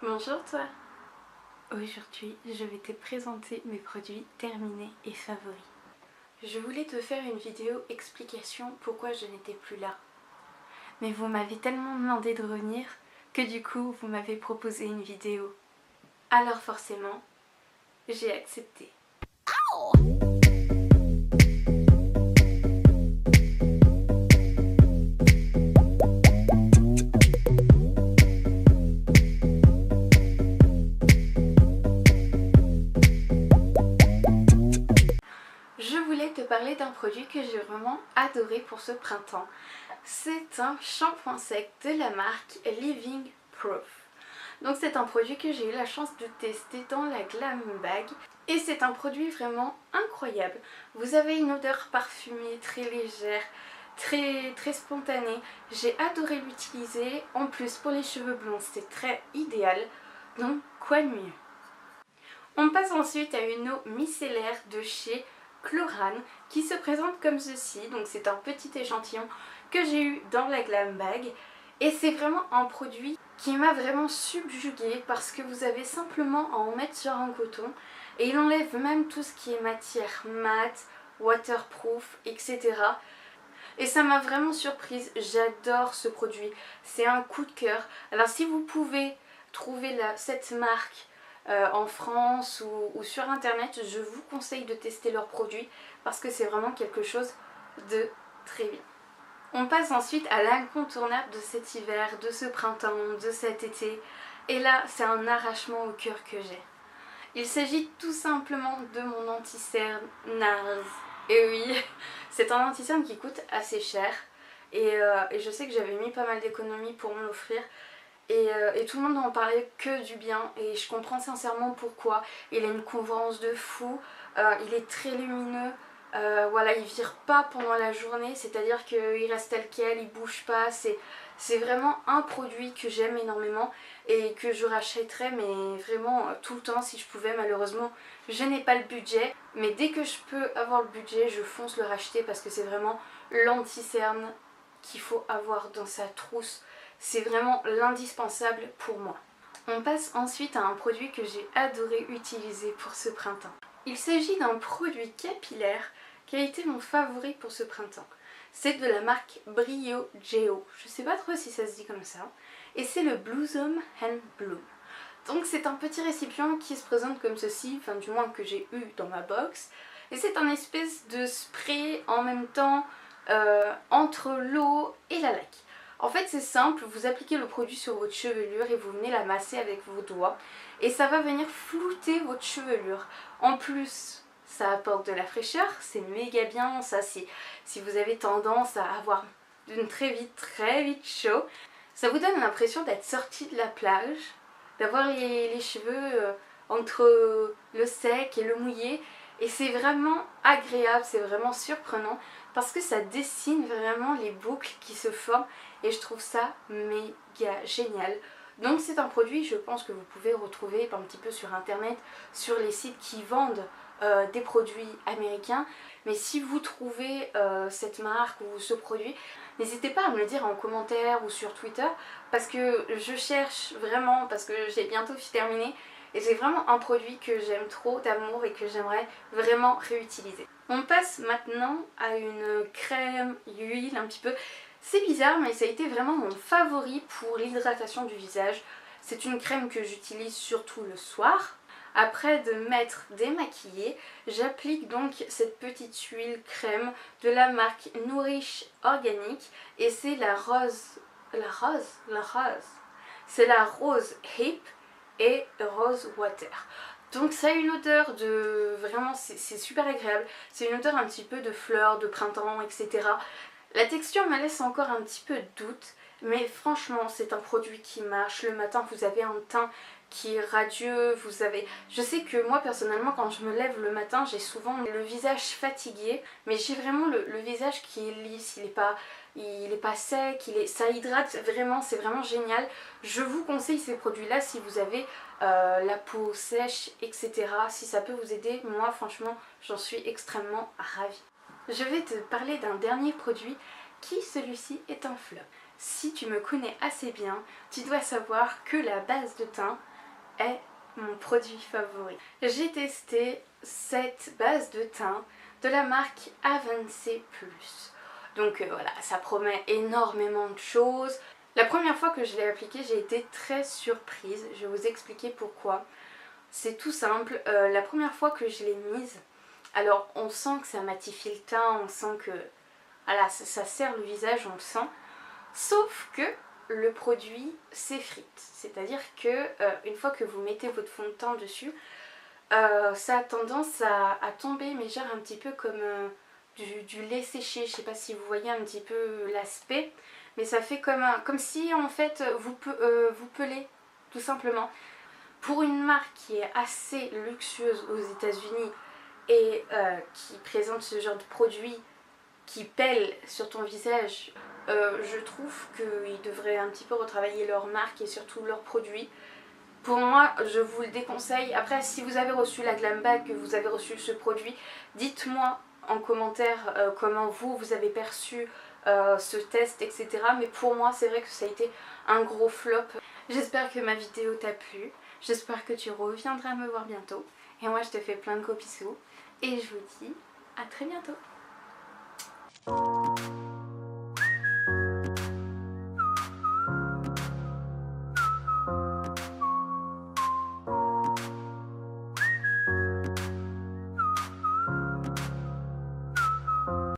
Bonjour toi. Aujourd'hui, je vais te présenter mes produits terminés et favoris. Je voulais te faire une vidéo explication pourquoi je n'étais plus là. Mais vous m'avez tellement demandé de revenir que du coup, vous m'avez proposé une vidéo. Alors forcément, j'ai accepté. Je voulais te parler d'un produit que j'ai vraiment adoré pour ce printemps. C'est un shampoing sec de la marque Living Proof. Donc c'est un produit que j'ai eu la chance de tester dans la Glam Bag et c'est un produit vraiment incroyable. Vous avez une odeur parfumée très légère, très spontanée. J'ai adoré l'utiliser. En plus pour les cheveux blonds c'est très idéal. Donc quoi de mieux? On passe ensuite à une eau micellaire de chez Chlorane qui se présente comme ceci. Donc c'est un petit échantillon que j'ai eu dans la Glam Bag et c'est vraiment un produit qui m'a vraiment subjuguée parce que vous avez simplement à en mettre sur un coton et il enlève même tout ce qui est matière mate, waterproof, etc. Et ça m'a vraiment surprise, j'adore ce produit, c'est un coup de cœur. Alors si vous pouvez trouver cette marque en France ou sur internet, je vous conseille de tester leurs produits parce que c'est vraiment quelque chose de très bien. On passe ensuite à l'incontournable de cet hiver, de ce printemps, de cet été. Et là, c'est un arrachement au cœur que j'ai. Il s'agit tout simplement de mon anti-cerne NARS. Et oui, c'est un anti-cerne qui coûte assez cher. Et je sais que j'avais mis pas mal d'économies pour me l'offrir. Et tout le monde n'en parlait que du bien. Et je comprends sincèrement pourquoi. Il a une couvrance de fou. Il est très lumineux. Voilà, il vire pas pendant la journée, c'est-à-dire qu'il reste tel quel, il bouge pas, c'est vraiment un produit que j'aime énormément et que je rachèterais mais vraiment tout le temps si je pouvais. Malheureusement je n'ai pas le budget, mais dès que je peux avoir le budget je fonce le racheter parce que c'est vraiment l'anti-cerne qu'il faut avoir dans sa trousse, c'est vraiment l'indispensable pour moi. On passe ensuite à un produit que j'ai adoré utiliser pour ce printemps. Il s'agit d'un produit capillaire qui a été mon favori pour ce printemps. C'est de la marque Brio Geo. Je sais pas trop si ça se dit comme ça. Et c'est le Blossom and Bloom. Donc c'est un petit récipient qui se présente comme ceci, enfin du moins que j'ai eu dans ma box. Et c'est un espèce de spray en même temps entre l'eau et la laque. En fait c'est simple, vous appliquez le produit sur votre chevelure et vous venez la masser avec vos doigts et ça va venir flouter votre chevelure. En plus ça apporte de la fraîcheur, c'est méga bien, ça si vous avez tendance à avoir très vite chaud. Ça vous donne l'impression d'être sorti de la plage, d'avoir les cheveux entre le sec et le mouillé et c'est vraiment agréable, c'est vraiment surprenant parce que ça dessine vraiment les boucles qui se forment et je trouve ça méga génial. Donc c'est un produit, je pense que vous pouvez retrouver un petit peu sur internet, sur les sites qui vendent des produits américains. Mais si vous trouvez cette marque ou ce produit, n'hésitez pas à me le dire en commentaire ou sur Twitter parce que je cherche vraiment, parce que j'ai bientôt terminé et c'est vraiment un produit que j'aime trop d'amour et que j'aimerais vraiment réutiliser. On passe maintenant à une crème huile un petit peu. C'est bizarre mais ça a été vraiment mon favori pour l'hydratation du visage. C'est une crème que j'utilise surtout le soir. Après de m'être démaquillée, j'applique donc cette petite huile crème de la marque Nourish Organic et c'est la rose. C'est la rose hip et rose water. Donc ça a une odeur de... Vraiment c'est super agréable. C'est une odeur un petit peu de fleurs, de printemps, etc. La texture me laisse encore un petit peu de doute. Mais franchement c'est un produit qui marche. Le matin vous avez un teint qui est radieux, vous avez... Je sais que moi personnellement quand je me lève le matin j'ai souvent le visage fatigué. Mais j'ai vraiment le visage qui est lisse, il est pas sec, ça hydrate vraiment, c'est vraiment génial. Je vous conseille ces produits là si vous avez la peau sèche, etc. Si ça peut vous aider, moi franchement j'en suis extrêmement ravie. Je vais te parler d'un dernier produit qui, celui-ci, est un flop. Si tu me connais assez bien, tu dois savoir que la base de teint, est mon produit favori. J'ai testé cette base de teint de la marque Avancée Plus. Donc voilà, ça promet énormément de choses. La première fois que je l'ai appliqué, j'ai été très surprise. Je vais vous expliquer pourquoi. C'est tout simple. La première fois que je l'ai mise, alors on sent que ça matifie le teint, on sent que voilà, ça serre le visage, on le sent. Sauf que le produit s'effrite. C'est-à-dire que une fois que vous mettez votre fond de teint dessus, ça a tendance à tomber, mais genre un petit peu comme du lait séché. Je sais pas si vous voyez un petit peu l'aspect, mais ça fait comme si en fait vous pelez, tout simplement. Pour une marque qui est assez luxueuse aux États-Unis et qui présente ce genre de produit qui pèle sur ton visage, je trouve qu'ils devraient un petit peu retravailler leur marque et surtout leurs produits. Pour moi, je vous le déconseille. Après, si vous avez reçu la Glam Bag, que vous avez reçu ce produit, dites-moi en commentaire comment vous avez perçu ce test, etc. Mais pour moi, c'est vrai que ça a été un gros flop. J'espère que ma vidéo t'a plu. J'espère que tu reviendras me voir bientôt. Et moi, je te fais plein de gros bisous. Et je vous dis à très bientôt.